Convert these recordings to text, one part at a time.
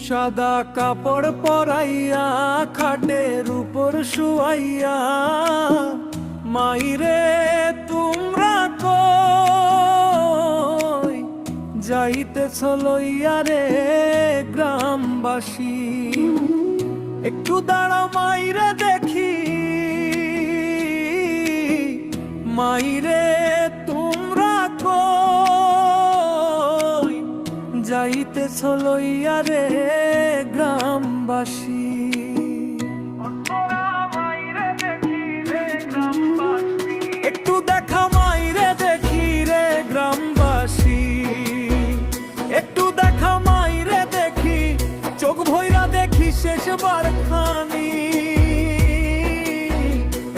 সাদা কাপড় পরাইয়া খাটের উপর শুয়াইয়া, মাইরে তোমরা কই যাইতেছ লইয়া রে গ্রামবাসী। একটু দাঁড়া মাইরে দেখি, মাইরে তোমরা কই যাইতেছ লইয়া রে গ্রামবাসী। একটু দেখা মাইরে দেখি রে গ্রামবাসী, একটু দেখা মাইরে দেখি, চোখ ভৈরা দেখি শেষবার খানি।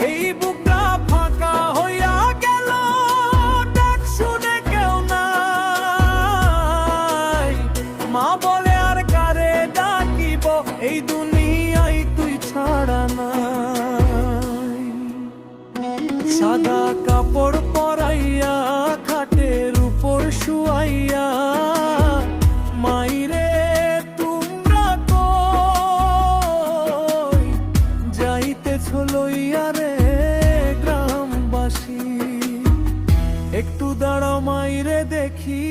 এই বুকটা ফাঁকা হইয়া গেল, ডাক শুনে কেউ নাই। মা বলে আর কারে ডাকিব, এই দুনিয়ায় তুই ছাড়া নাই। সাদা কাপড় পরাইয়া খাটের উপর শুয়াইয়া, মাইরে তোমরা কই যাইতেছ লইয়া রে গ্রামবাসী। একটু দাঁড়াও মাইরে দেখি,